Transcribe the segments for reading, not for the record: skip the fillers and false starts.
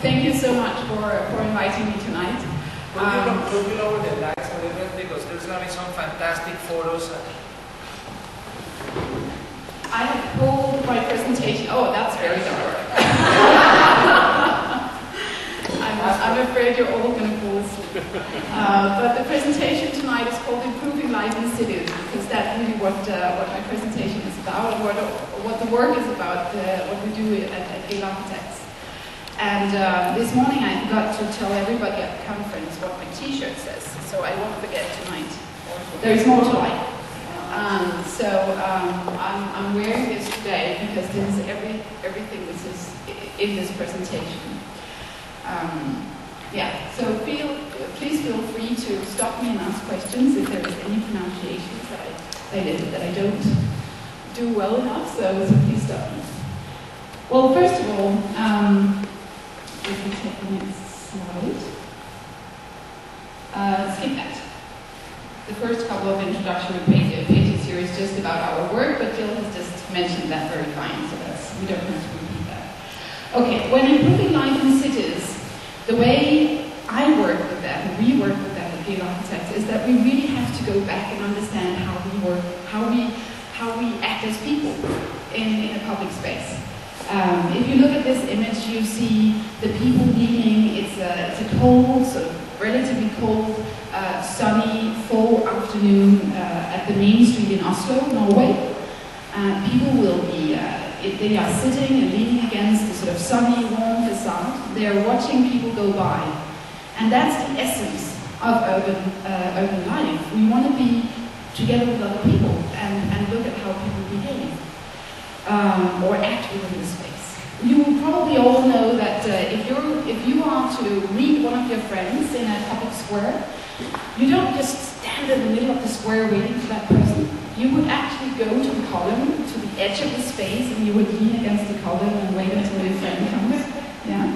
Thank you so much for inviting me tonight. Could you lower the lights a little bit, because there's going to be some fantastic photos. I have pulled my presentation. Oh, that's very dark. I'm afraid you're all going to fall asleep. But the presentation tonight is called Improving Life in Cities, because that's really what my presentation is about, what the work is about, what we do at Helle Architects. And this morning I forgot to tell everybody at the conference what my t-shirt says, so I won't forget tonight. There is more to life. I'm wearing this today because this is everything this is in this presentation. So please feel free to stop me and ask questions if there is any pronunciations that I don't do well enough, so please stop me. Well, first of all, let me take the next slide. Skip that. The first couple of introductory pages here is just about our work, but Jill has just mentioned that very fine, so we don't have to repeat that. Okay, when improving life in cities, the way I work with that, and we work with that at Helle Architects, is that we really have to go back and understand how we work, how we act as people in a public space. If you look at this image, you see the people leaving. It's a cold, sort of relatively cold, sunny fall afternoon at the main street in Oslo, Norway. People will be, they are sitting and leaning against the sort of sunny, warm facade. They are watching people go by. And that's the essence of urban life. We want to be together with other people and look at how people behave. Or act within the space. You probably all know that if you are to meet one of your friends in a public square, you don't just stand in the middle of the square waiting for that person. You would actually go to the column, to the edge of the space, and you would lean against the column and wait until your friend comes. Yeah.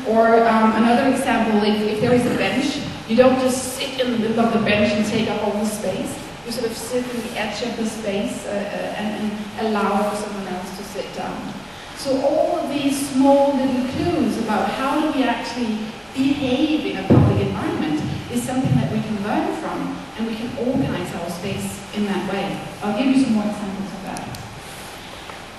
Or another example, if there is a bench, you don't just sit in the middle of the bench and take up all the space. You sort of sit in the edge of the space and allow for someone else to sit down. So all of these small little clues about how do we actually behave in a public environment is something that we can learn from, and we can organize our space in that way. I'll give you some more examples of that.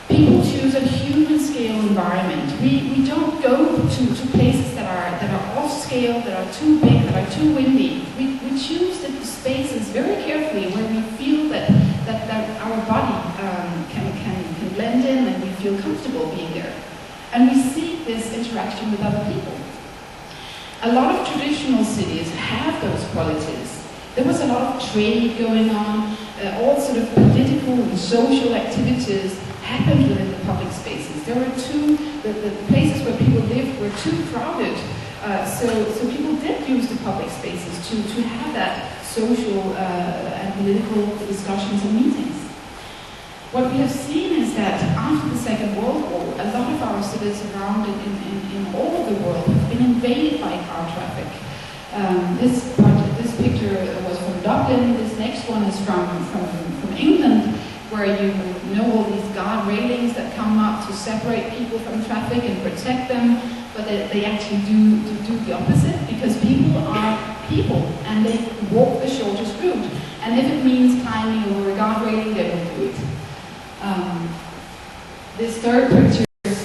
People choose a human scale environment. We don't go to places that are off scale, that are too big, that are too windy. We choose the spaces very carefully where we feel that our body can blend in and we feel comfortable being there. And we seek this interaction with other people. A lot of traditional cities have those qualities. There was a lot of trade going on, all sort of political and social activities happened within the public spaces. There were the places where people lived were too crowded, so people did use the public spaces to have that social and political discussions and meetings. What we have seen is that after the Second World War, a lot of our cities around in all of the world have been invaded by car traffic. This picture was from Dublin. This next one is from England, where you know all these guard railings that come up to separate people from traffic and protect them, but they actually do the opposite, because people are people and they walk the shortest route. And if it means climbing over a guard railing, they will do it. This third picture is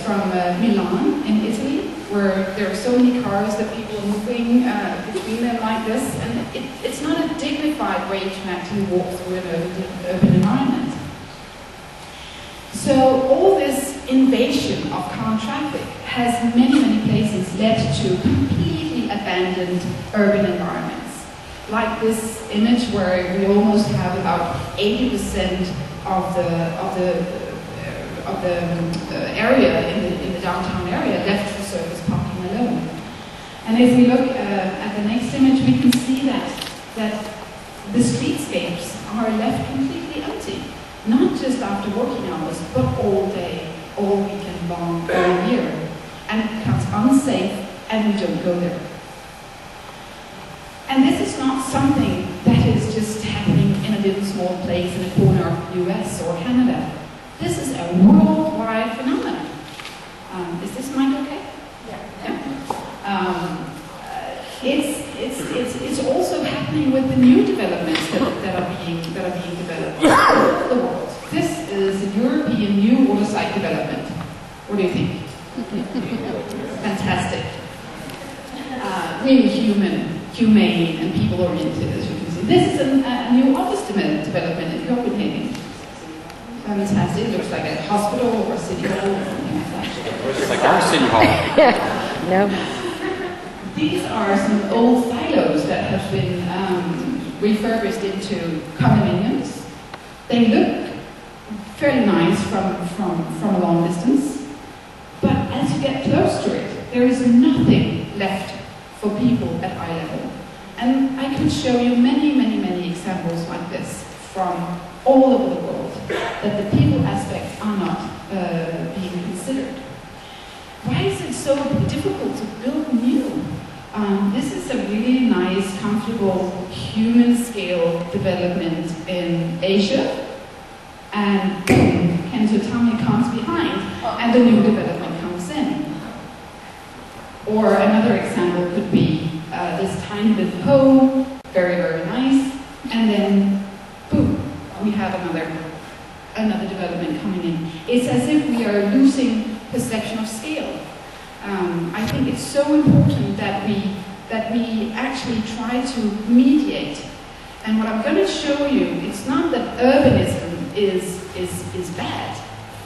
from Milan in Italy, where there are so many cars that people are moving between them like this, and it's not a dignified way to actually walk through an urban environment. So all this invasion of car traffic has many places led to completely abandoned urban environments. Like this image where we almost have about 80% of the area in the downtown area left for surface parking alone. And if we look at the next image, we can see that the streetscapes are left completely empty, not just after working hours, but all day, all weekend long, all year. And it becomes unsafe, and we don't go there. And this is not something that is just happening in a little small place in a corner of the US or Canada. This is a worldwide phenomenon. Is this mic okay? Yeah. It's also happening with the new developments that are being developed all over the world. This is a European new waterside development. What do you think? Fantastic. Really humane, and people-oriented, as you can see. This is a new office development in Copenhagen. Fantastic. It looks like a hospital or a city hall or something like that. It's like our city hall. No. These are some old silos that have been refurbished into condominiums. They look fairly nice from a long distance, but as you get close to it, there is nothing left for people at eye level. And I could show you many, many, many examples like this from all over the world, that the people aspects are not being considered. Why is it so difficult to build new? This is a really nice, comfortable, human-scale development in Asia, and boom, Kensutami comes behind, and the new development comes in. Or another example could be this tiny little home, very, very nice, and then boom, we have another development coming in. It's as if we are losing perception of scale. I think it's so important that we actually try to mediate. And what I'm going to show you, it's not that urbanism is bad.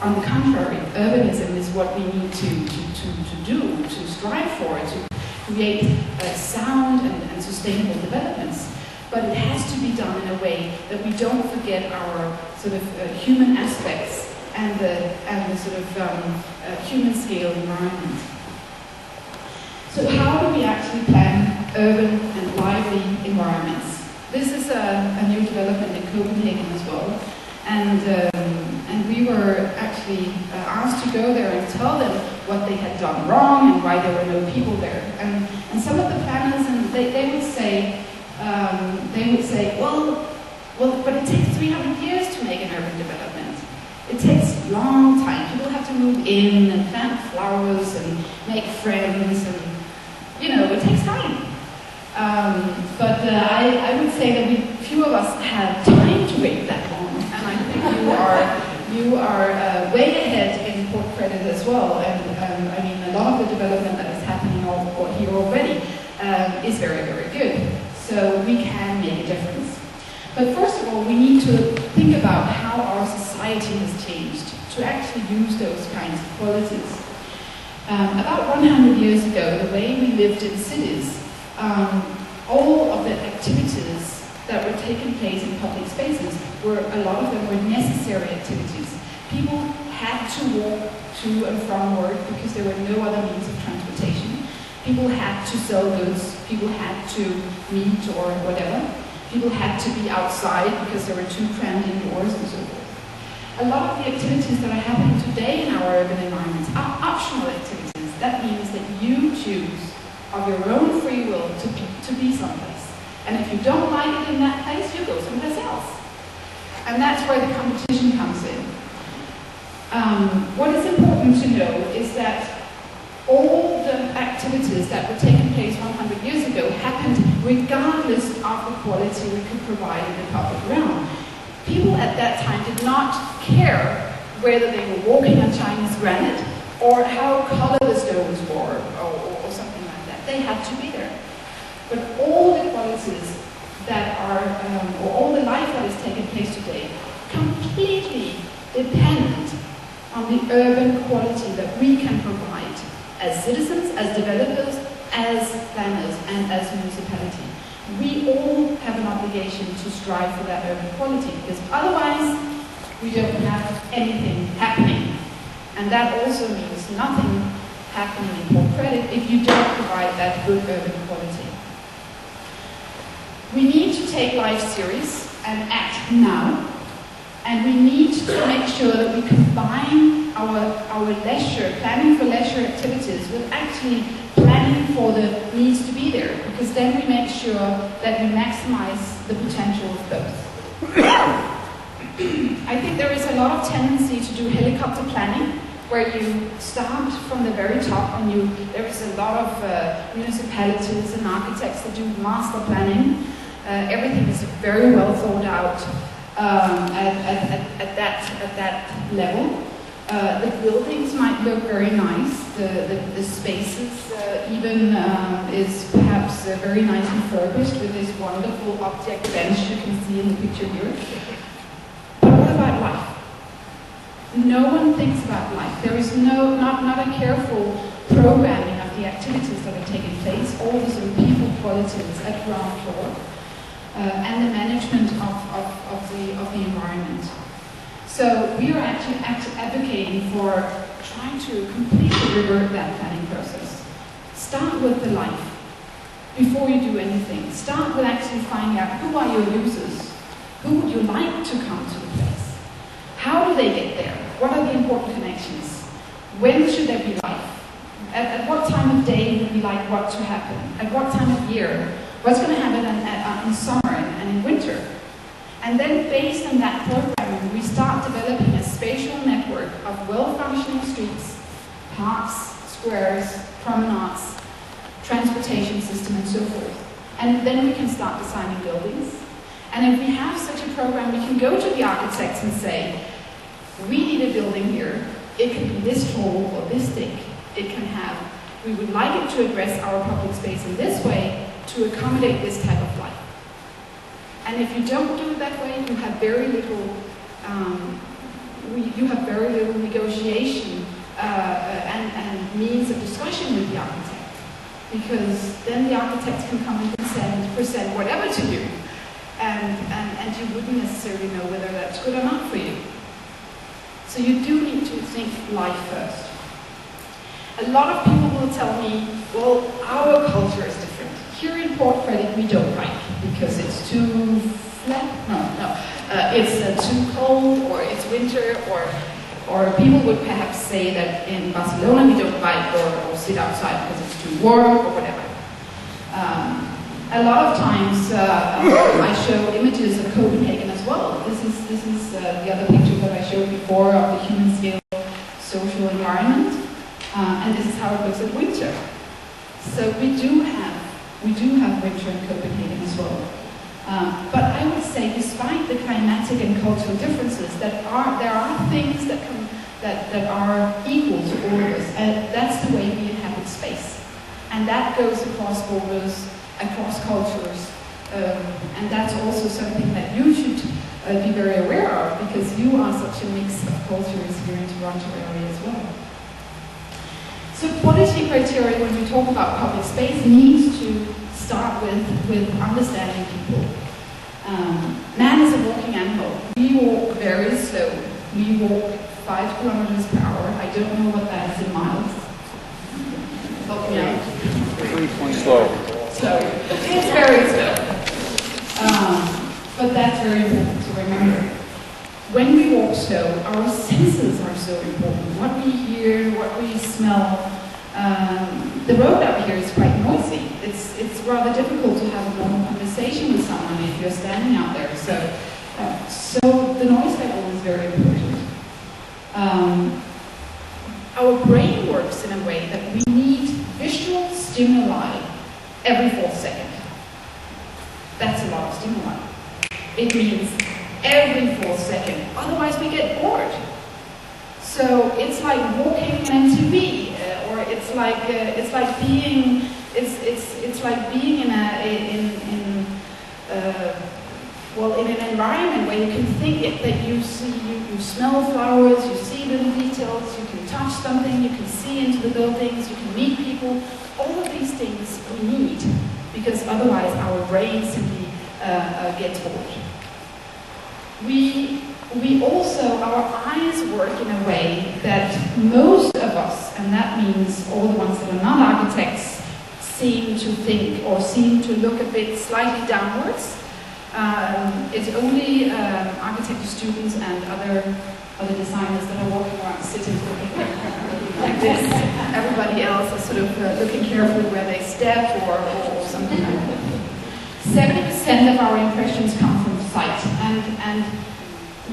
On the contrary, urbanism is what we need to do, to strive for, to create sound and sustainable developments. But it has to be done in a way that we don't forget our sort of human aspects and the sort of human scale environment. So how do we actually plan urban and lively environments? This is a new development in Copenhagen as well. And we were actually asked to go there and tell them what they had done wrong and why there were no people there. And some of the planners, and they would say, well, but it takes 300 years to make an urban development. It takes a long time. People have to move in and plant flowers and make friends, and it takes time. But I would say that few of us have time to wait that long, and I think you are way ahead in port credit as well. And I mean, a lot of the development that is happening here already is very, very good. So we can make a difference. But first of all, we need to think about how our society has changed to actually use those kinds of qualities. About 100 years ago, the way we lived in cities, all of the activities that were taking place in public spaces a lot of them were necessary activities. People had to walk to and from work because there were no other means of transportation. People had to sell goods, people had to meet or whatever. People had to be outside because they were too crammed indoors and so forth. A lot of the activities that are happening today in our urban environments are optional activities. That means that you choose of your own free will to be someplace. And if you don't like it in that place, you go someplace else. And that's where the competition comes in. What is important to know is that all the activities that were taking place 100 years ago happened regardless of the quality we could provide in the public realm. People at that time did not care whether they were walking on Chinese granite or how colored the stones were or something like that. They had to be there. But all the qualities that are, or all the life that is taking place today, completely depend on the urban quality that we can provide as citizens, as developers, as planners, and as municipality. We all have an obligation to strive for that urban quality, because otherwise we don't have anything happening. And that also means nothing happening in Port Credit if you don't provide that good urban quality. We need to take life serious and act now. And we need to make sure that we combine our leisure, planning for leisure activities with actually planning for the needs to be there, because then we make sure that we maximize the potential of both. I think there is a lot of tendency to do helicopter planning where you start from the very top, and there is a lot of municipalities and architects that do master planning. Everything is very well thought out at that level. The buildings might look very nice. The spaces even is perhaps very nice and refurbished with this wonderful object bench you can see in the picture here. But what about life? No one thinks about life. There is not a careful programming of the activities that are taking place, all the sort of people qualities at ground floor, and the management of the environment. So we are actually advocating for trying to completely revert that planning process. Start with the life before you do anything. Start with actually finding out who are your users, who would you like to come to the place, how do they get there, what are the important connections, when should there be life, at what time of day would we like what to happen, at what time of year, what's going to happen in summer and in winter. And then based on that programming, we start developing a spatial network of well-functioning streets, parks, squares, promenades, transportation system, and so forth. And then we can start designing buildings. And if we have such a program, we can go to the architects and say, we need a building here. It can be this tall or this thick. It can have, we would like it to address our public space in this way to accommodate this type of life. And if you don't do it that way, you have very little, negotiation and means of discussion with the architect, because then the architects can come and present whatever to you, and you wouldn't necessarily know whether that's good or not for you. So you do need to think life first. A lot of people will tell me, well, our culture is different. Here in Port Credit, we don't like because it's too flat. It's too cold, or it's winter, or people would perhaps say that in Barcelona we don't bike or sit outside because it's too warm or whatever. A lot of times I show images of Copenhagen as well. This is the other picture that I showed before of the human scale social environment, and this is how it looks at winter. So we do have winter in Copenhagen as well. But I would say, despite the climatic and cultural differences, there are things that are equal to all of us, and that's the way we inhabit space. And that goes across borders, across cultures, and that's also something that you should be very aware of, because you are such a mix of cultures here in Toronto area as well. So quality criteria, when we talk about public space, needs to start with understanding people. Man is a walking animal. We walk very slow. We walk 5 kilometers per hour. I don't know what that is in miles. Help me out. 3.0. Slow. It's very slow. But that's very important to remember. When we walk slow, our senses are so important. What we hear, what we smell. The road out here is quite noisy. It's rather difficult to have a normal conversation with someone if you're standing out there. So the noise level is very important. Our brain works in a way that we need visual stimuli every 4th second. That's a lot of stimuli. It means every 4th second. Otherwise we get bored. So it's like walking on MTV, or it's like being in an environment where you can think it, that you see, you smell flowers, you see little details, you can touch something, you can see into the buildings, you can meet people. All of these things we need, because otherwise our brain simply gets bored. We also, our eyes work in a way that most of us, and that means all the ones that are not architects, seem to think or seem to look a bit slightly downwards. It's only architecture students and other designers that are walking around sitting like this. Everybody else is sort of looking carefully where they step or something like that. 70% of our impressions come from sight, and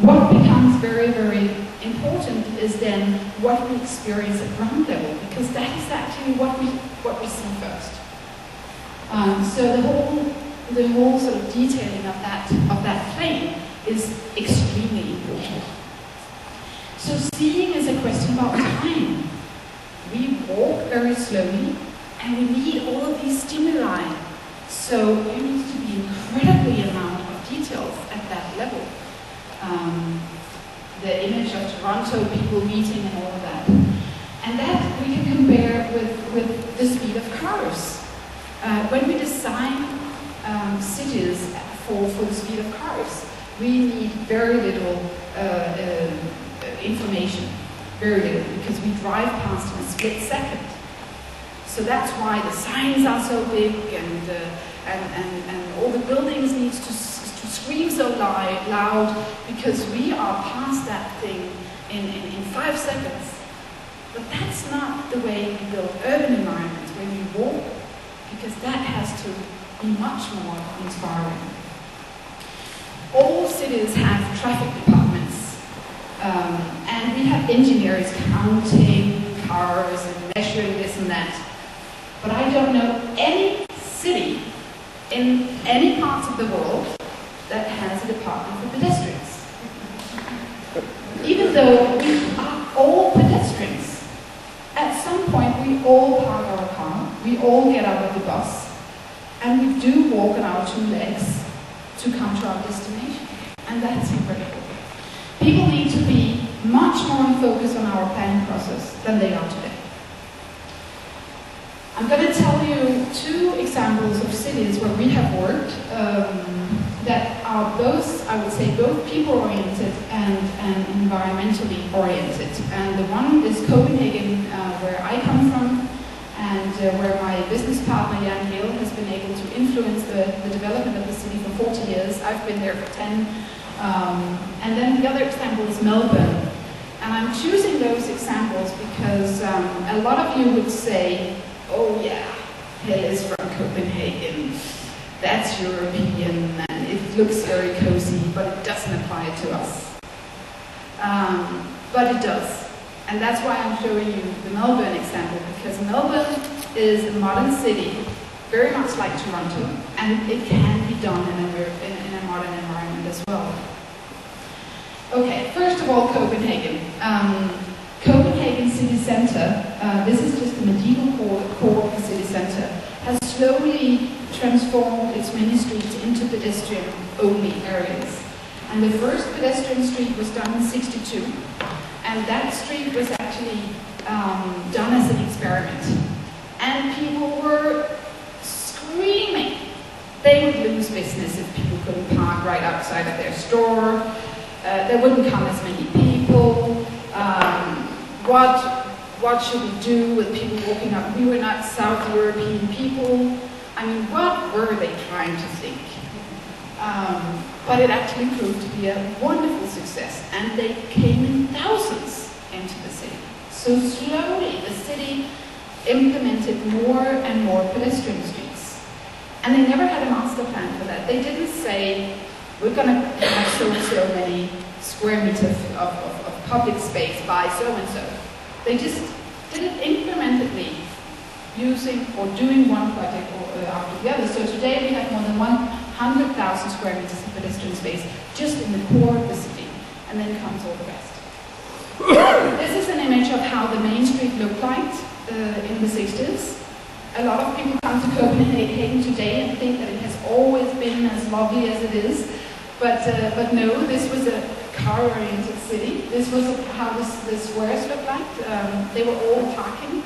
what becomes very, very important is then what we experience at ground level, because that is actually what we see first. So the whole sort of detailing of that plane is extremely important. So seeing is a question about time. We walk very slowly, and we need all of these stimuli. So there needs to be incredibly amount of details at that level. The image of Toronto, people meeting and all of that. And that we can compare with the speed of cars. When we design cities for the speed of cars, we need very little information, very little, because we drive past in a split second. So that's why the signs are so big, and all the buildings need to scream so loud, because we are past that thing in 5 seconds. But that's not the way we build urban environments, where we walk, because that has to be much more inspiring. All cities have traffic departments, and we have engineers counting cars and measuring this and that. But I don't know any city in any parts of the world that has a department for pedestrians. Even though we are all pedestrians. At some point we all park our car, we all get out of the bus, and we do walk on our 2 legs to come to our destination. And that's incredible. People need to be much more in focus on our planning process than they are today. I'm going to tell you 2 examples of cities where we have worked that are both, I would say, both people-oriented and environmentally oriented. And the one is Copenhagen, where I come from, and where my business partner, Helle, has been able to influence the development of the city for 40 years. I've been there for 10. And then the other example is Melbourne. And I'm choosing those examples because a lot of you would say, oh yeah, Helle is from Copenhagen. That's European, and it looks very cozy, but it doesn't apply to us. But it does. And that's why I'm showing you the Melbourne example, because Melbourne is a modern city, very much like Toronto, and it can be done in a modern environment as well. Okay, first of all, Copenhagen. Copenhagen city centre, this is just the medieval core of the city centre, has slowly transformed its many streets into pedestrian-only areas. And the first pedestrian street was done in '62, and that street was actually done as an experiment. And people were screaming. They would lose business if people couldn't park right outside of their store. There wouldn't come as many people. What should we do with people walking up? We were not South European people. I mean, what were they trying to think? But it actually proved to be a wonderful success, and they came in thousands into the city. So slowly, the city implemented more and more pedestrian streets. And they never had a master plan for that. They didn't say, we're going to have so many square meters of public space by so-and-so. They just did it incrementally, using or doing one project after the other. So today we have more than 100,000 square meters of pedestrian space just in the core of the city, and then comes all the rest. This is an image of how the main street looked like in the 60s. A lot of people come to Copenhagen today and think that it has always been as lovely as it is, but no, this was a car-oriented city. This was how the squares looked like. They were all parking,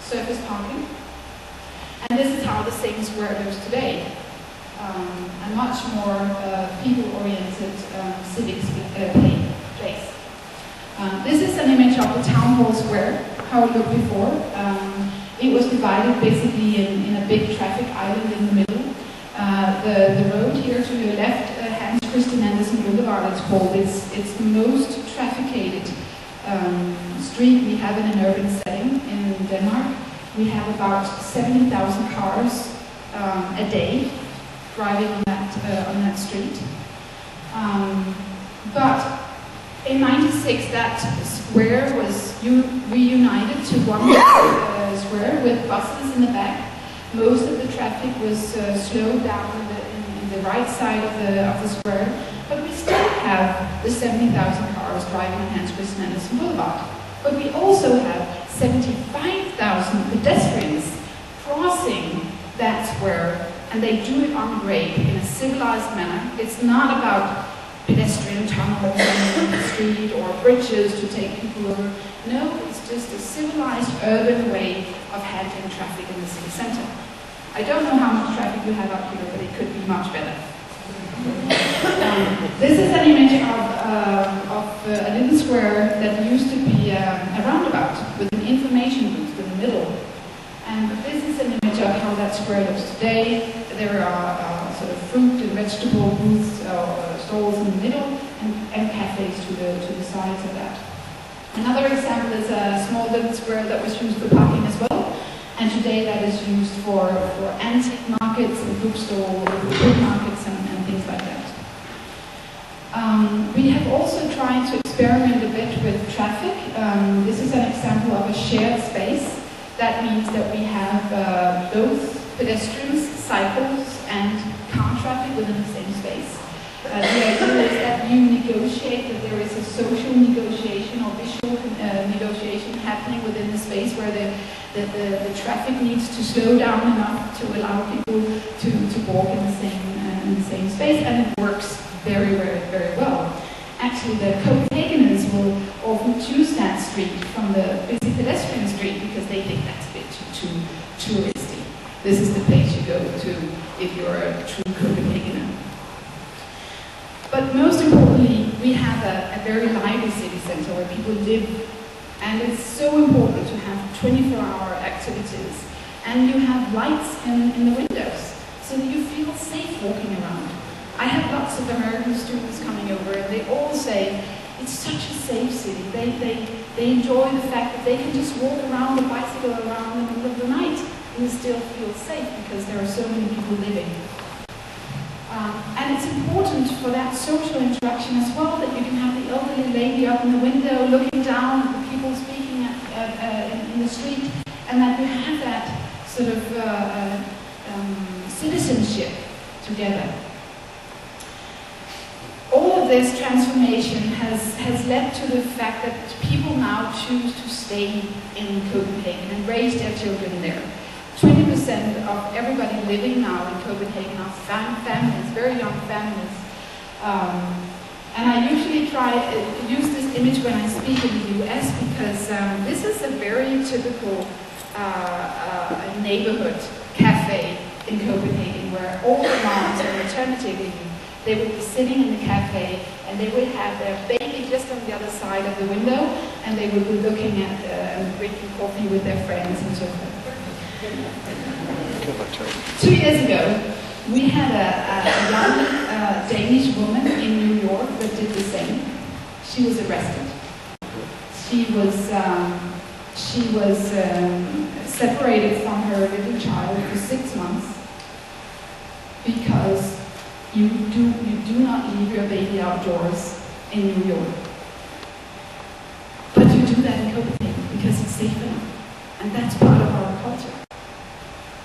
surface parking. And this is how the same square looks today. A much more people-oriented civic place. This is an image of the town hall square, how it looked before. It was divided basically in a big traffic island in the middle. The road here to your left, Hans Christian Andersen Boulevard, it's called. It's the most trafficated street we have in an urban setting in Denmark. We have about 70,000 cars a day driving on that street. But In '96, that square was reunited to one square with buses in the back. Most of the traffic was slowed down in the right side of the square, but we still have the 70,000 cars driving on Hans Christian Andersen Boulevard. But we also have 75,000 pedestrians crossing that square, and they do it on grade in a civilized manner. It's not about pedestrian tunnels on the street or bridges to take people over. No, it's just a civilized urban way of handling traffic in the city center. I don't know how much traffic you have up here, but it could be much better. This is an image of a little square that used to be a roundabout with an information booth in the middle. And this is an image of how that square looks today. There are sort of fruit and vegetable booths, stalls in the middle, and cafes to the sides of that. Another example is a small little square that was used for parking as well. And today that is used for antique markets and bookstores, food markets and things like that. We have also tried to experiment a bit with traffic. This is an example of a shared space. That means that we have both pedestrians, cycles, and car traffic within the same space. The idea is that you negotiate, that there is a social negotiation or visual negotiation happening within the space where the traffic needs to slow down enough to allow people to walk in the same space, and it works very, very, very well. Actually, the Copenhageners will often choose that street from the busy pedestrian street because they think that's a bit too touristy. This is the place you go to if you're a true Copenhagener. But most importantly, we have a very lively city center where people live, and it's so important to have 24-hour activities. And you have lights in the windows so that you feel safe walking around. I have lots of American students coming over, and they all say it's such a safe city. They enjoy the fact that they can just walk around the bicycle around in the middle of the night and still feel safe because there are so many people living. And it's important for that social interaction as well that you can have the elderly lady up in the window looking down at the people speaking in the street, and that you have that sort of citizenship together. All of this transformation has led to the fact that people now choose to stay in Copenhagen and raise their children there. 20% of everybody living now in Copenhagen are families, very young families. And I usually use this image when I speak in the US because this is a very typical neighborhood cafe in Copenhagen where all the moms are maternity leave. They would be sitting in the cafe and they would have their baby just on the other side of the window, and they would be looking at and drinking coffee with their friends and so forth. 2 years ago, we had a young Danish woman in New York that did the same. She was arrested. She was separated from her little child for 6 months because you do not leave your baby outdoors in New York. But you do that in Copenhagen because it's safe enough. And that's part of our culture.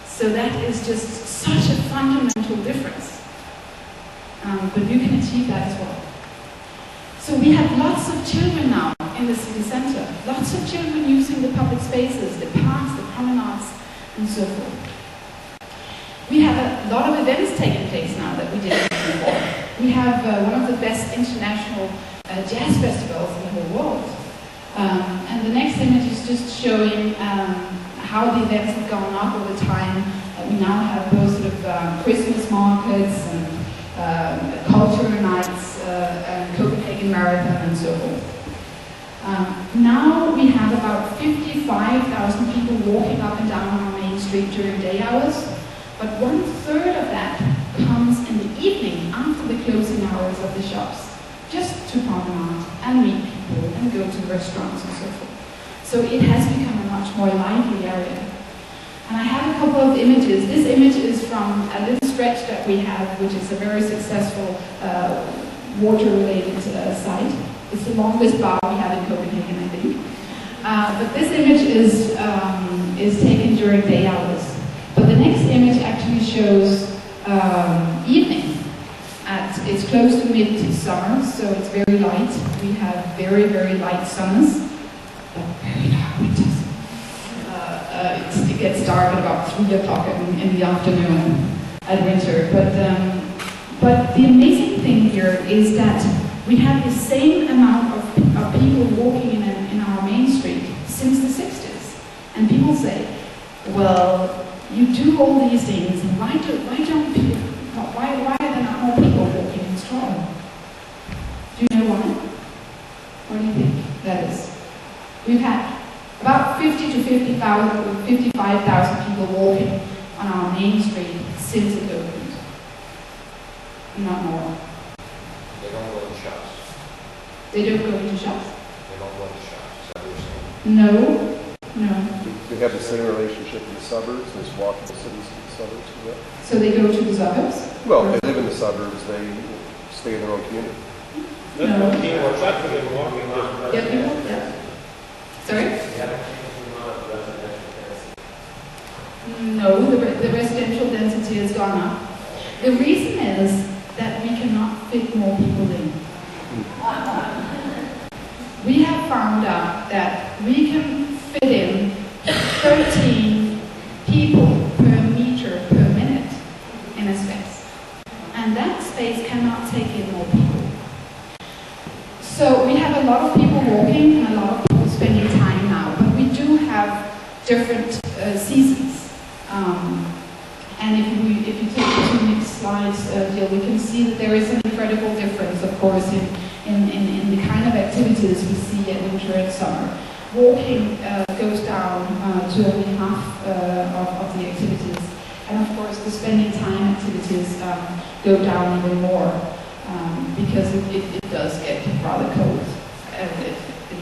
So that is just such a fundamental difference. But you can achieve that as well. So we have lots of children now in the city center. Lots of children using the public spaces, the parks, the promenades, and so forth. We have a lot of events taking place now that we didn't before. We have one of the best international jazz festivals in the whole world. And the next image is just showing how the events have gone up over time. We now have both sort of Christmas markets and culture nights, and Copenhagen Marathon and so forth. Now we have about 55,000 people walking up and down our main street during day hours, but 1/3 of that comes in the evening after the closing hours of the shops, just to promenade and meet people and go to restaurants and so forth. So it has become a much more lively area. And I have a couple of images. This image is from a little stretch that we have, which is a very successful water-related site. It's the longest bar we have in Copenhagen, I think. But this image is taken during day hours. But the next image actually shows evening. It's close to mid-summer, so it's very light. We have very, very light summers, but very dark winters. It gets dark at about 3 o'clock in the afternoon at winter. But the amazing thing here is that we have the same amount of people walking in our main street since the 60s. And people say, well, you do all these things, and why are there not more people walking in Stockholm? Do you know why? What do you think that is? We've had about 50 to 55,000 people walking on our main street since it opened. Not more. They don't go into shops. They don't go into shops? They don't go into shops. Is that what you're saying? No. They have the same relationship in the suburbs as walkable cities in the suburbs. Yeah. So they go to the suburbs? Well, they live in the suburbs. They stay in their own community. No. Yeah. Yeah. Sorry? No, the residential density has gone up. The reason is that we cannot fit more people in. We have found out that we can fit in 13 people per meter per minute in a space. And that space cannot take in more people. So we have a lot of people walking and a lot of people spending time now, but we do have different seasons. And if you take the 2 next slides, Jill, we can see that there is an incredible difference, of course, in the kind of activities we see at winter and summer. Walking goes down to only half of the activities. And of course, the spending time activities go down even more because it does get rather cold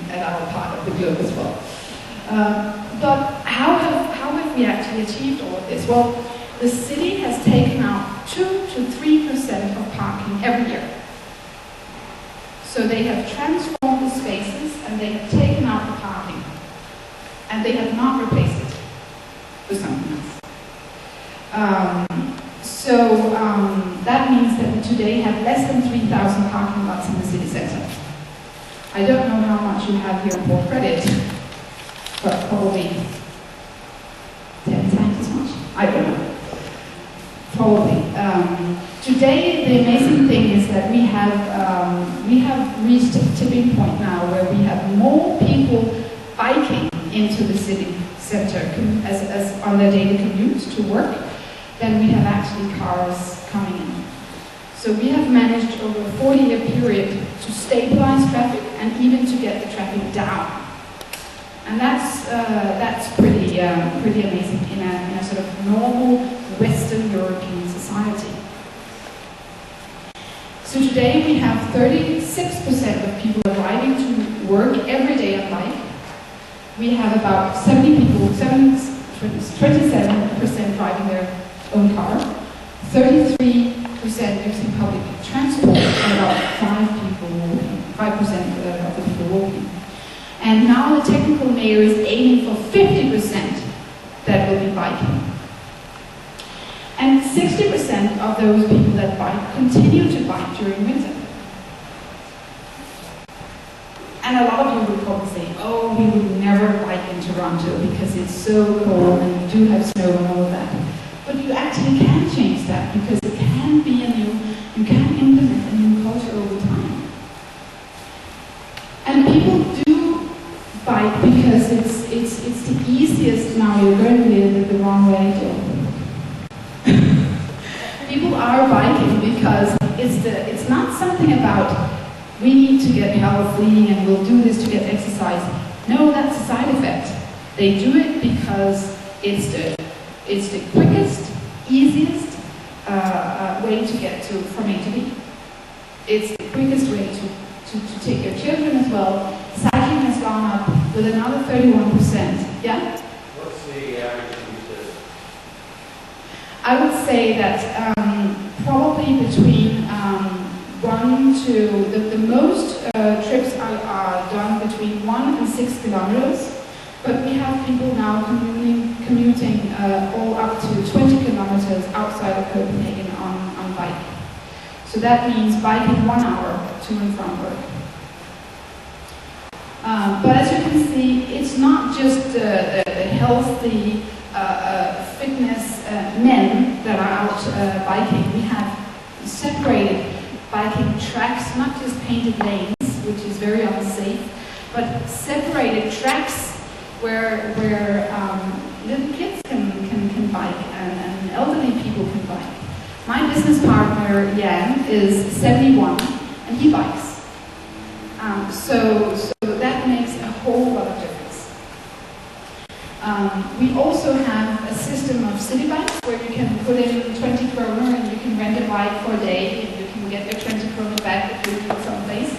at our part of the globe as well. But how have we actually achieved all of this? Well, the city has taken out 2 to 3% of parking every year. So they have transformed the spaces and they have taken out the parking. And they have not replaced it with something else. That means that we today have less than 3,000 parking lots in the city centre. I don't know how much you have here for credit, but probably 10 times as much. I don't know. Probably. Today, the amazing thing is that we have reached a tipping point now where we have more people biking into the city centre as on their daily commutes to work than we have actually cars coming in. So we have managed over a 40-year period to stabilize traffic and even to get the traffic down. And that's pretty amazing in a sort of normal Western European society. So today we have 36% of people arriving to work every day on bike. We have about 27% driving their own car, 33% using public transport, and about 5% of the people walking. And now the technical mayor is aiming for 50% that will be biking. And 60% of those people that bike continue to bike during winter. And a lot of you would probably say, oh, we would never bike in Toronto because it's so cold and we do have snow and all of that. But you actually can change that because it can be you can implement a new culture over time. And people do bike because it's the easiest. Now you're going the wrong way, Jill. People are biking because it's not something about we need to get healthy and we'll do this to get exercise. No, that's a side effect. They do it because it's the quickest, easiest way to get from A to B. It's the quickest way to take your children as well. Cycling has gone up with another 31%. Yeah? What's the average use? I would say that probably between 1 done the most trips are done between 1 and 6 kilometers, but we have people now commuting all up to 20 kilometers outside of Copenhagen on bike. So that means biking 1 hour to and from work. But as you can see, it's not just healthy fitness men that are out biking. We have separated biking tracks, not just painted lanes, which is very unsafe, but separated tracks where little kids can bike and elderly people can bike. My business partner, Jan, is 71 and he bikes. So that makes a whole lot of difference. We also have a system of city bikes where you can put in 20 kroner and you can rent a bike for a day and you can get your 20 kroner back if you go someplace.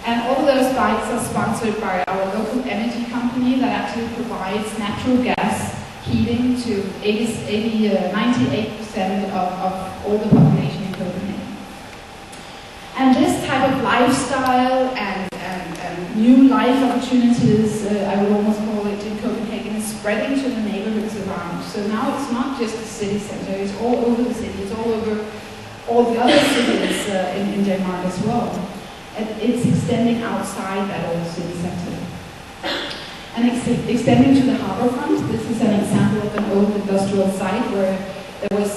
And all of those bikes are sponsored by our local energy company that actually provides natural gas heating to 98% of all the population in Copenhagen. And this type of lifestyle and new life opportunities, I would almost call it, in Copenhagen, is spreading to the neighborhoods around. So now it's not just the city center, it's all over the city, it's all over all the other cities in Denmark as well. It's extending outside that old city center. And extending to the harbor front. This is an example of an old industrial site where there was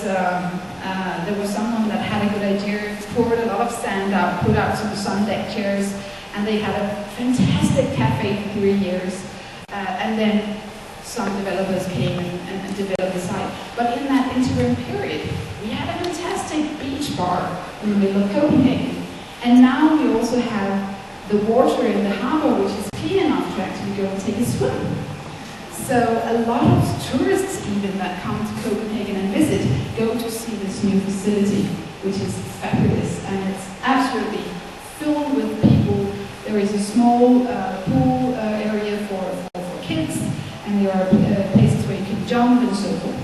someone that had a good idea, poured a lot of sand out, put out some sun deck chairs, and they had a fantastic cafe for 3 years. And then some developers came and developed the site. But in that interim period, we had a fantastic beach bar in the middle of Copenhagen. And now we also have the water in the harbor, which is clean enough to actually go and take a swim. So a lot of tourists even that come to Copenhagen and visit go to see this new facility, which is fabulous, and it's absolutely filled with people. There is a small pool area for kids, and there are places where you can jump and so forth.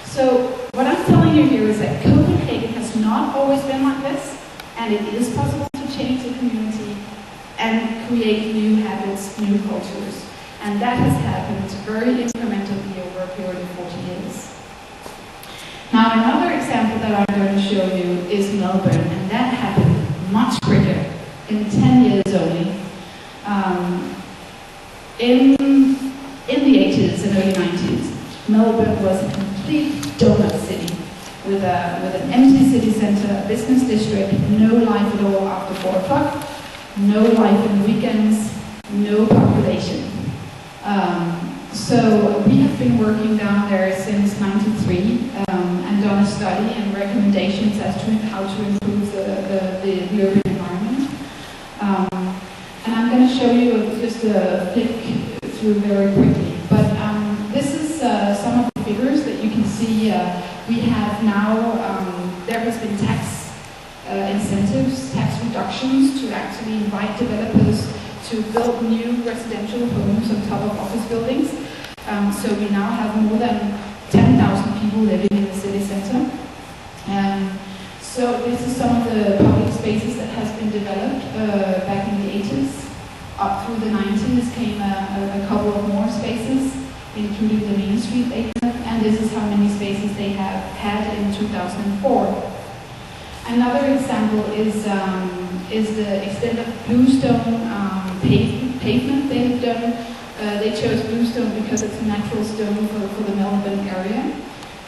So what I'm telling you here is that Copenhagen has not always been like this, and it is possible to change the community and create new habits, new cultures. And that has happened very incrementally over a period of 40 years. Now another example that I'm going to show you is Melbourne, and that happened much quicker, in 10 years only. In the 80s and early 90s, Melbourne was a complete donut city with an empty city centre, a business district, no life at all after 4 o'clock, no life in weekends, no population. So we have been working down there since '93 and done a study and recommendations as to how to improve the urban environment. And I'm going to show you just a flick through very quickly. But this is some of the figures that you can see. We have now, there has been tax incentives, tax reductions to actually invite developers to build new residential homes on top of office buildings. So we now have more than 10,000 people living in the city center. So this is some of the public spaces that has been developed back in the 80s. Up through the 90s came a couple of more spaces, including the Main Street area, and this is how many spaces they have had in 2004. Another example is the extent of bluestone pavement they have done. They chose bluestone because it's a natural stone for the Melbourne area.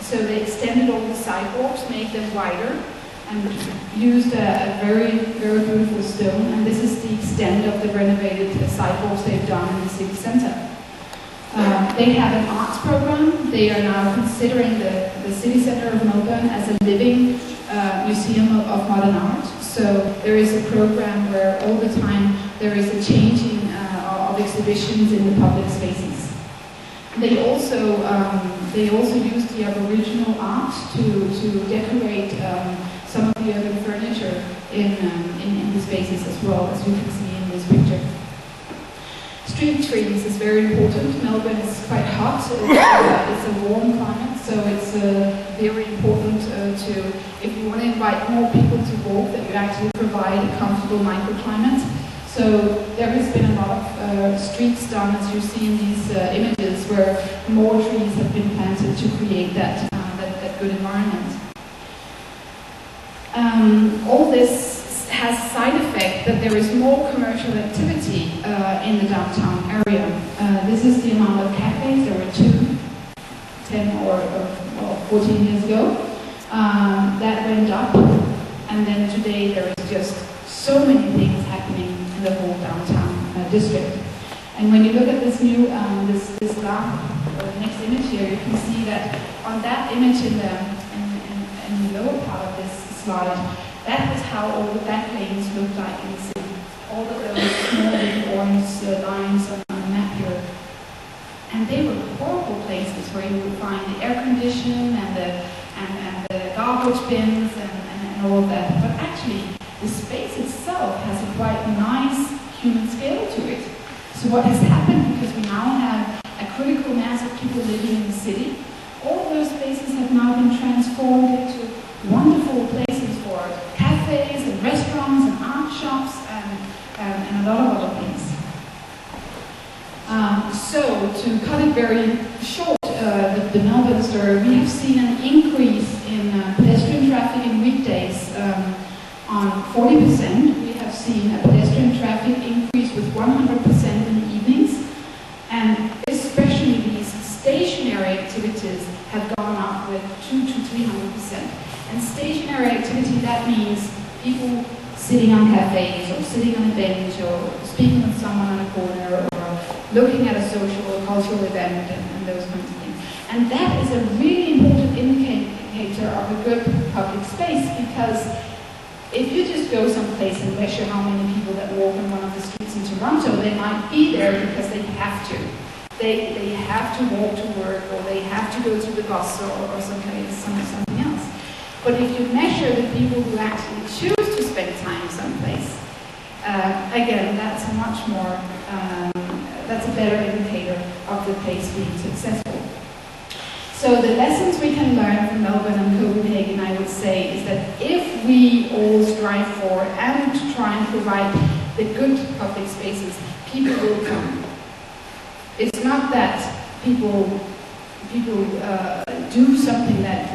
So they extended all the sidewalks, made them wider, and used a very, very beautiful stone. And this is the extent of the renovated sidewalks they've done in the city centre. They have an arts program. They are now considering the city centre of Melbourne as a living museum of modern art. So there is a program where all the time there is a changing of exhibitions in the public spaces. They also use the Aboriginal art to decorate some of the urban furniture in the spaces as well, as you can see in this picture. Street trees is very important. Melbourne is quite hot. It's a warm climate, so So it's very important to, if you want to invite more people to walk, that you actually provide a comfortable microclimate. So there has been a lot of streets done, as you see in these images, where more trees have been planted to create that good environment. All this has a side effect that there is more commercial activity in the downtown area. This is the amount of cafes. There were 2, 10 or 14 years ago. That went up, and then today there is just so many things happening in the whole downtown district. And when you look at this new, this next image here, you can see that on that image in the lower part of this slide, that was how all the back lanes looked like in the city. All of those small little orange lines on the map here. And they were horrible places where you would find the air conditioning and the garbage bins and all of that. But actually, the space itself has a quite nice human scale to it. So what has happened, because we now have a critical mass of people living in the city, all those spaces have now been transformed into wonderful places for cafes and restaurants and art shops and a lot of other things. So to cut it very short, the Melbourne story, we have seen an increase in pedestrian traffic in weekdays on 40%. We have seen a pedestrian traffic increase with 100% in the evenings, and especially these stationary activities have gone up with 200 to 300%. And stationary activity, that means people sitting on cafes or sitting on a bench or speaking with someone on a corner or looking at a social or cultural event and those kinds of things. And that is a really important indicator of a good public space, because if you just go someplace and measure how many people that walk on one of the streets in Toronto, they might be there because they have to. They have to walk to work, or they have to go to the bus or something else. But if you measure the people who actually choose to spend time someplace, again, that's a much more, that's a better indicator of the place being successful. So the lessons we can learn from Melbourne and Copenhagen, I would say, is that if we all strive for and to try and provide the good public spaces, people will come. It's not that people do something that,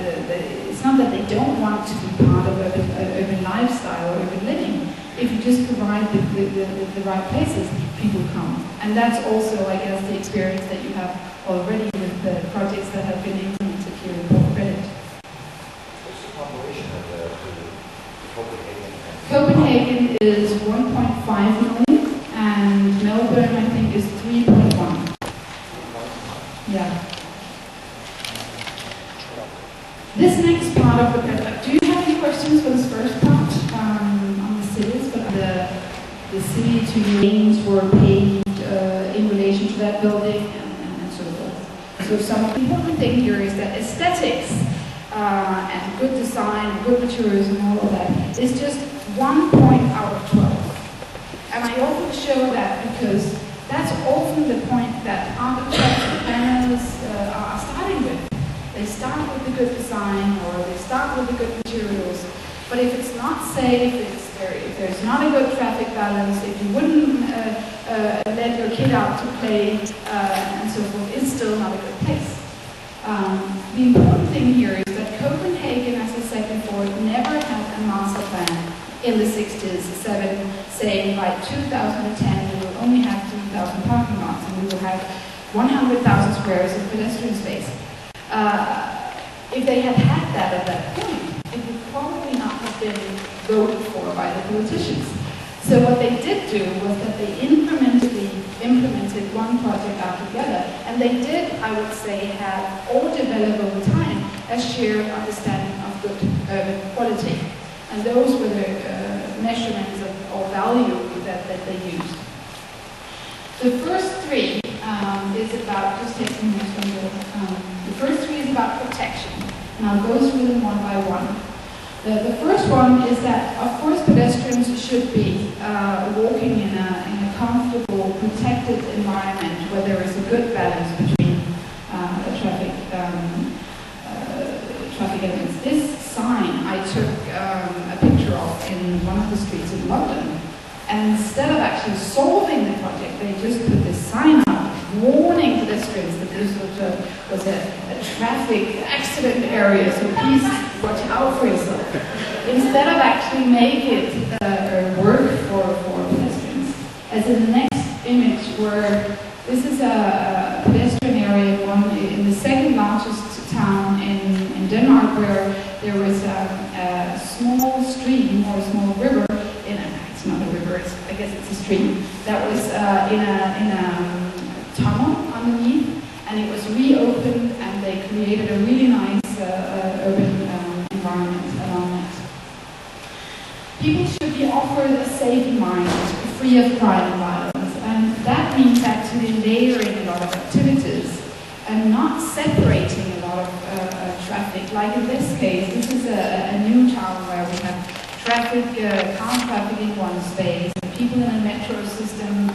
it's not that they don't want to be part of urban lifestyle or urban living. If you just provide the right places, people come. And that's also, I guess, the experience that you have already with the projects that have been implemented here in Port Credit. What's the population of Copenhagen? Copenhagen is 1.5 million, and Melbourne, I think, is 3.1. Yeah. This next part of the presentation, do you have any questions for this first part on the cities? But the city to lanes were paved in relation to that building and so forth. So some important thing here is that aesthetics and good design, good materials and all of that is just 1 point out of 12. And I often show that because that's often the point that architects and planners are starting with. They start with the good design, or they start with the good materials. But if it's not safe, if there's not a good traffic balance, if you wouldn't let your kid out to play and so forth, it's still not a good place. The important thing here is that Copenhagen, as I said before, never had a master plan in the 60s, saying by 2010 we will only have 3,000 parking lots and we will have 100,000 squares of pedestrian space. If they had had that at that point, it would probably not have been voted for by the politicians. So what they did do was that they implemented one project altogether, and they did, I would say, have all developed over time a shared understanding of good urban quality. And those were the measurements or value that they used. The first three is about, just take some notes from the first three is about protection. And I'll go through them one by one. The first one is that, of course, pedestrians should be walking in a comfortable, protected environment where there is a good balance between traffic solving the project, they just put this sign up warning pedestrians that this was a traffic accident area, so please watch out for yourself. Instead of actually make it work for pedestrians. As in the next image, where this is a pedestrian area in the second largest town in Denmark, where there was a small stream or a small river. It's not a river. I guess it's a stream that was in a tunnel underneath, and it was reopened, and they created a really nice urban environment around that. People should be offered a safe environment, free of crime and violence, and that means actually layering a lot of activities and not separating a lot of traffic. Like in this case, this is a new town where we have traffic, car traffic in one space, and people in a metro system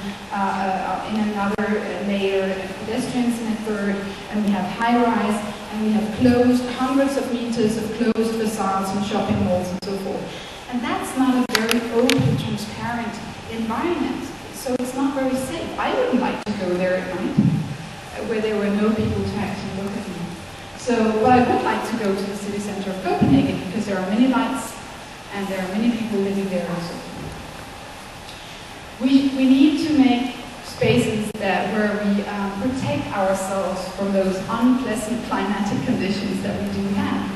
in another layer, and pedestrians in a third, and we have high-rise, and we have closed, hundreds of meters of closed facades and shopping malls and so forth. And that's not a very open, transparent environment, so it's not very safe. I wouldn't like to go there at night, where there were no people to actually look at me. But I would like to go to the city center of Copenhagen, because there are many lights, and there are many people living there also. We need to make spaces where we protect ourselves from those unpleasant climatic conditions that we do have.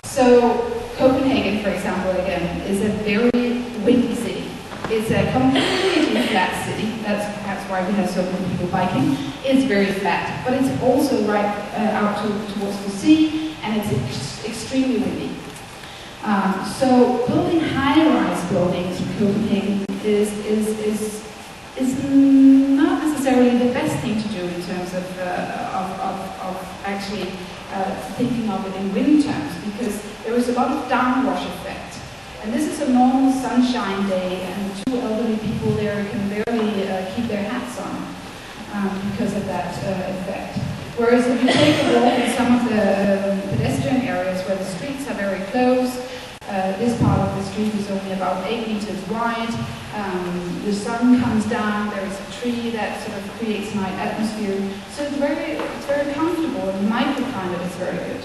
So Copenhagen, for example, again, is a very windy city. It's a completely flat city. That's perhaps why we have so many people biking. It's very flat, but it's also right out towards the sea, and it's extremely windy. So building high-rise buildings in Copenhagen is not necessarily the best thing to do in terms of actually thinking of it in wind terms, because there is a lot of downwash effect. And this is a normal sunshine day, and two elderly people there can barely keep their hats on because of that effect. Whereas if you take a walk in some of the pedestrian areas where the streets are very close, this part of the street is only about 8 meters wide. The sun comes down. There is a tree that sort of creates a nice atmosphere. So it's very comfortable, and the microclimate is very good.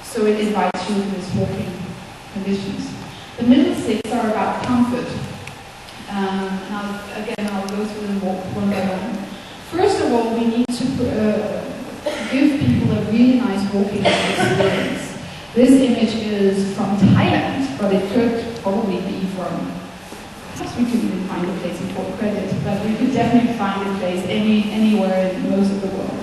So it invites you to these walking conditions. The middle 6 are about comfort. Now, again, I'll go through them one by one. First of all, we need to give people a really nice walking experience. This image is from Thailand, but it could probably be from, perhaps we could even find a place in Port Credit, but we could definitely find a place anywhere in most of the world.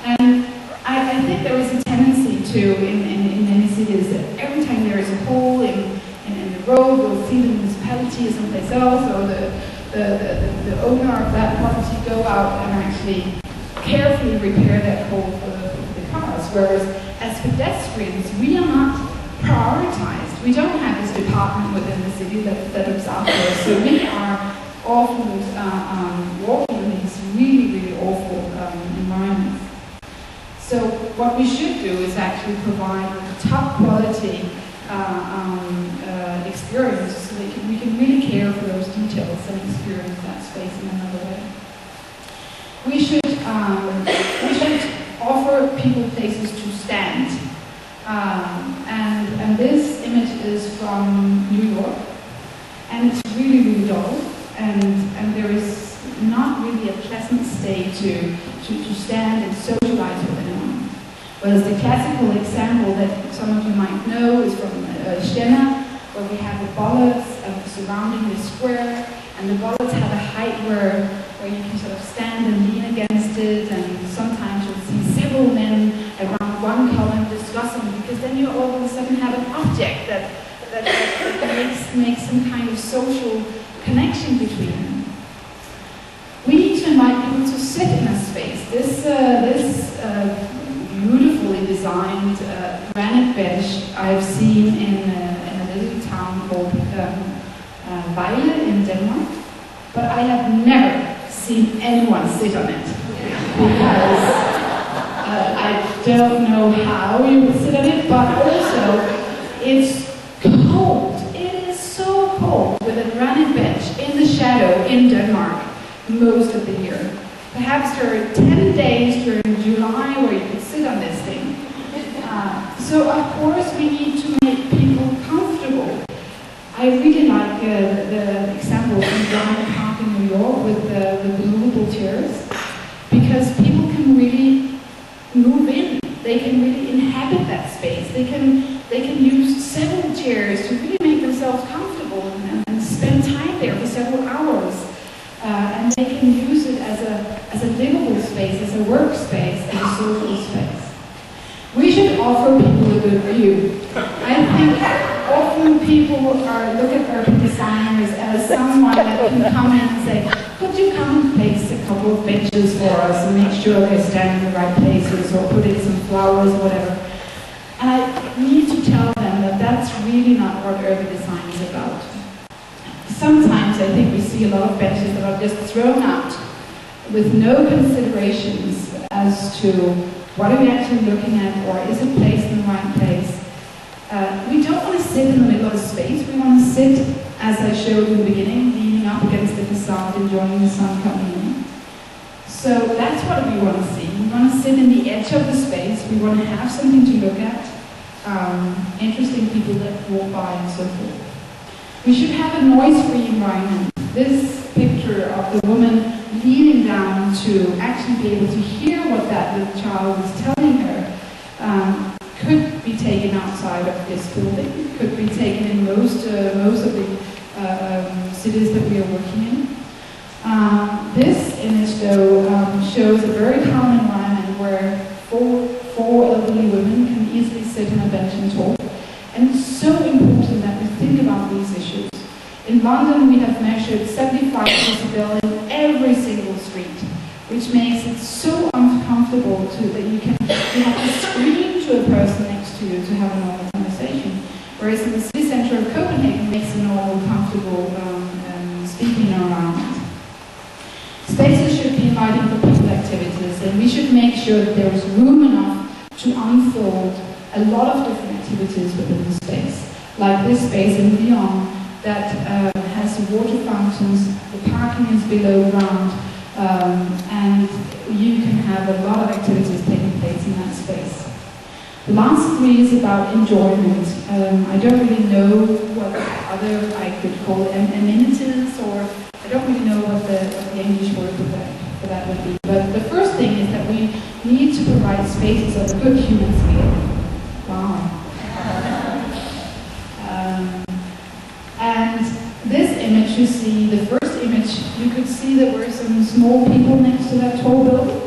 And I think there is a tendency to, in many cities, that every time there is a hole in the road, we'll see the municipality or someplace else, or the owner of that property go out and actually carefully repair that hole for the cars. Whereas as pedestrians, we are not prioritized. We don't have this department within the city that looks after us. So we are often walking in these really, really awful environments. So what we should do is actually provide a top quality experience, so that we can really care for those details and experience that space in another way. We should offer people places to stand. And this image is from New York, and it's really, really dull, and there is not really a pleasant state to stand and socialize with anyone. Whereas the classical example that some of you might know is from Stewart, where we have the bollards surrounding the square, and the bollards have a height where you can sort of stand and lean against it, and sometimes you'll see several men around one column discussing, because then you all of a sudden have an object that makes some kind of social connection between them. We need to invite people to sit in a space. This beautifully designed granite bench I've seen in a little town called Vejle in Denmark, but I have never seen anyone sit on it, because I don't know how you would sit on it, but also it's cold. It is so cold with a granite bench in the shadow in Denmark. most of the year. Perhaps there are 10 days during July where you can sit on this thing. So of course we need to make people comfortable. I really like the example from Bryant Park in New York with the movable chairs, because people can really move in. They can really inhabit that space. They can use several chairs to really make themselves comfortable and spend time there for several hours. And they can use it as a livable space, as a workspace, as a social space. We should offer people a good view. I think often people look at urban designers as someone that can come in and say, could you come and place a couple of benches for us and make sure they stand in the right places, or put in some flowers or whatever. And I need to tell them that that's really not what urban design is about. Sometimes I think we see a lot of benches that are just thrown out with no considerations as to what are we actually looking at, or is it placed in the right place. We don't want to sit in the middle of a space. We want to sit, as I showed in the beginning, leaning up against the facade, enjoying the sun coming in. So that's what we want to see. We want to sit in the edge of the space. We want to have something to look at, interesting people that walk by and so forth. We should have a noise-free environment. This picture of the woman leaning down to actually be able to hear what that little child is telling her could be taken outside of this building, could be taken in most of the cities that we are working in. This image, though, shows a very calm environment where four elderly women can easily sit on a bench and talk. And it's so important that we think about these issues. In London, we have measured 75 decibel in every single street, which makes it so uncomfortable that you have to scream to a person next to you to have a normal conversation. Whereas in the city centre of Copenhagen, it makes a normal, comfortable speaking around. Spaces should be inviting for people activities, and we should make sure that there is room enough to unfold a lot of different activities within the space. Like this space in Lyon that has water fountains, the parking is below ground, and you can have a lot of activities taking place in that space. The last three is about enjoyment. I don't really know what other I could call amenities, or I don't really know what the English word for that would be. But the first thing is that we need to provide spaces of a good human scale. Wow. And this image you see, the first image, you could see there were some small people next to that tall building.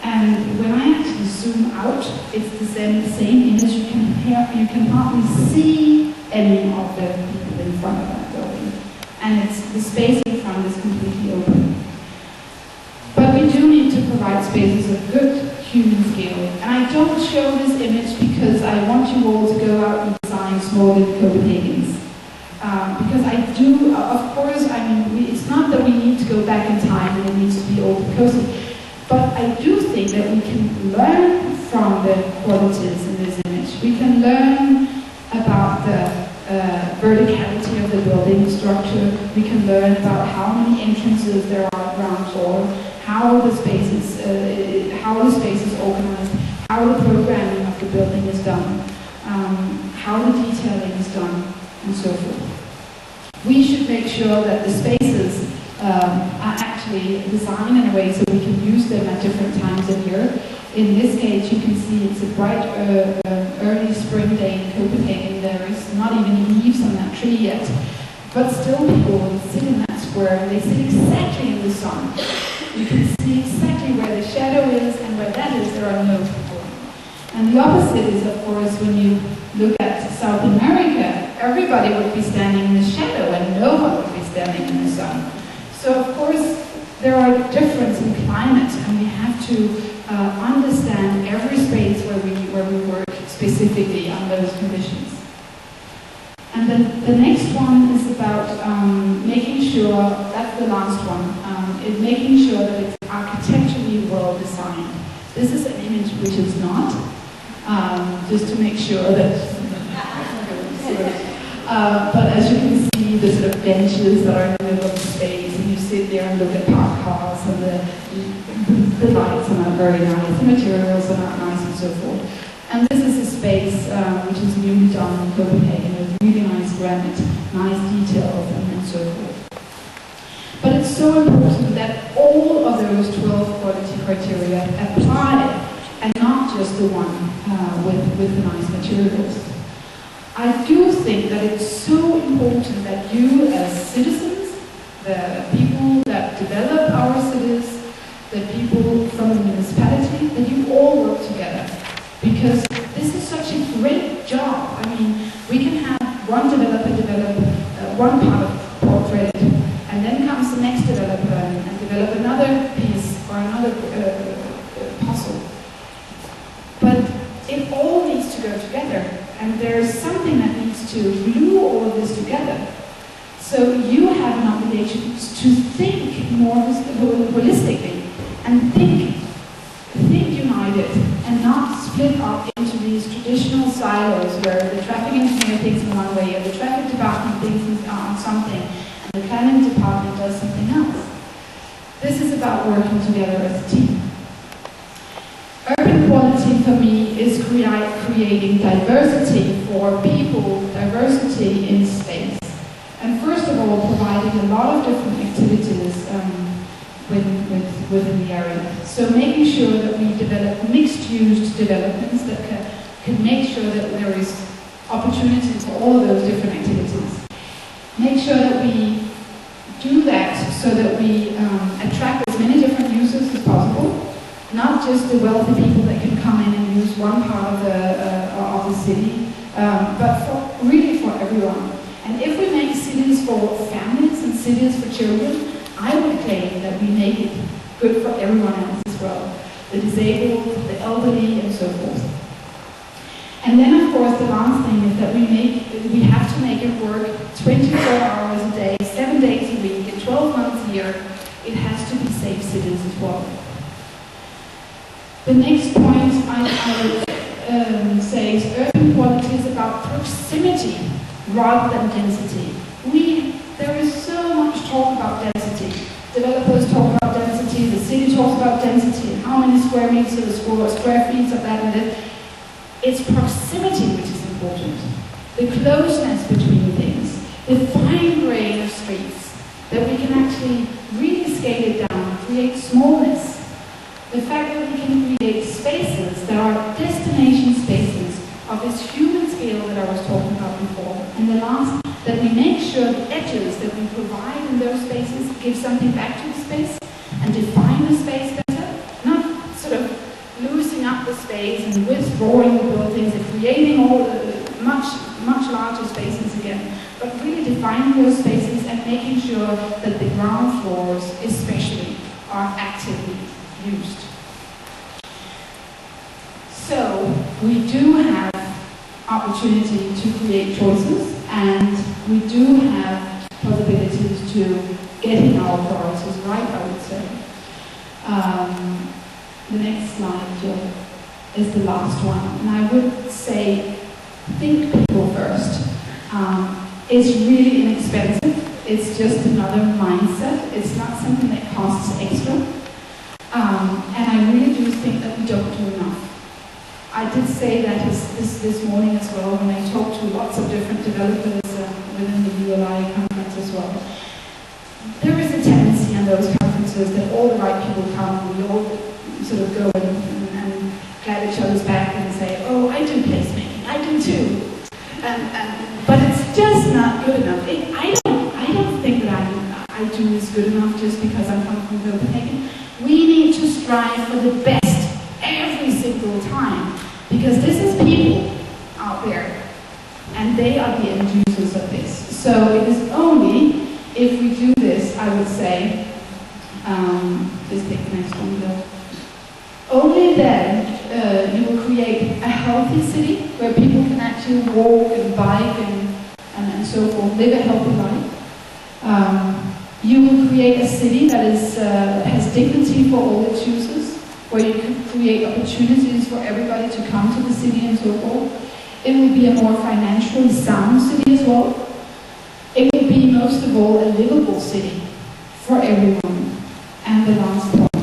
And when I actually zoom out, it's the same image. You can hardly see any of the people in front of that building. And the space in front is completely open. But we do need to provide spaces of good human scale. And I don't show this image because I want you all to go out and design small little Copenhagen's. Because I do, of course, I mean, it's not that we need to go back in time and it needs to be old and cozy, but I do think that we can learn from the qualities in this image. We can learn about the verticality of the building structure. We can learn about how many entrances there are at ground floor, how the space is organized, how the programming of the building is done, how the detailing is done, and so forth. We should make sure that the spaces are actually designed in a way so we can use them at different times of year. In this case, you can see it's a bright early spring day in Copenhagen. There is not even leaves on that tree yet. But still people will sit in that square and they sit exactly in the sun. You can see exactly where the shadow is, and where that is, there are no people. And the opposite is, of course, when you look at South America, everybody would be standing in the shadow and no one would be standing in the sun. So, of course, there are differences in climate, and we have to understand every space where we work specifically on those conditions. And then the next one is about making sure, that's the last one, is making sure that it's architecturally well designed. This is an image which is not, just to make sure that, but as you can see, the sort of benches that are in the middle of the space, and you sit there and look at parked cars and the lights are not very nice, the materials are not nice, and so forth. And this is a space which is newly done in Copenhagen with really nice granite, nice details, and so forth. But it's so important that all of those 12 quality criteria apply, and not just the one with the nice materials. I do think that it's so important that you as citizens, the people that develop our cities, the people from the municipality, that you all work together. Because this is such a great job. I mean, we can have one developer develop one part of the portrait, and then comes the next developer and develop another piece or another puzzle. But it all needs to go together, and there's something that needs to glue all of this together. So you have an obligation to think more holistically and think united and not split up into these traditional silos where the traffic engineer thinks in one way, or the traffic department thinks on something, and the planning department does something else. This is about working together as a team. Urban quality for me is creating diversity for people, diversity in space. And first of all, providing a lot of different activities within the area. So making sure that we develop mixed-use developments that can make sure that there is opportunity for all of those different activities. Make sure that we do that so that we attract as many different users as possible. Not just the wealthy people that can come in and use one part of the city, but really for everyone. And if we make cities for families and cities for children, I would claim that we make it good for everyone else as well. The disabled, the elderly, and so forth. And then of course the last thing is that we have to make it work 24 hours a day, 7 days a week, and 12 months a year. It has to be safe cities as well. The next point I would say is urban quality is about proximity rather than density. There is so much talk about density. Developers talk about density, the city talks about density, and how many square meters or square feet of that and that. It's proximity which is important. The closeness between things, the fine grain of streets, that we can actually really scale it down, create smallness. The fact that we can create spaces that are destination spaces of this human scale that I was talking about before. And the last, that we make sure the edges that we provide in those spaces give something back to the space and define the space better, not sort of losing up the space and withdrawing the buildings and creating all much larger spaces again, but really defining those spaces and making sure that the ground floors especially are actively used. So we do have opportunity to create choices, and we do have possibilities to getting our priorities right, I would say. The next slide, Jill, is the last one. And I would say, think people first. It's really inexpensive. It's just another mindset. It's not something that costs extra. And I really do think that we don't do enough. I did say that this morning as well when I talked to lots of different developers within the ULI conference as well. There is a tendency in those conferences that all the right people come, we all sort of go and clap each other's back and say, oh, I do placemaking, I do too. But it's just not good enough. I don't think that I do is good enough just because I'm coming from Copenhagen. We need to strive for the best every single time, because this is people out there, and they are the end users of this. So it is only if we do this, I would say, just take the next one, Bill. Only then you will create a healthy city where people can actually walk and bike and so forth, live a healthy life. You will create a city that has dignity for all its users, where you can create opportunities for everybody to come to the city and so forth. It will be a more financially sound city as well. It will be, most of all, a livable city for everyone. And the last part.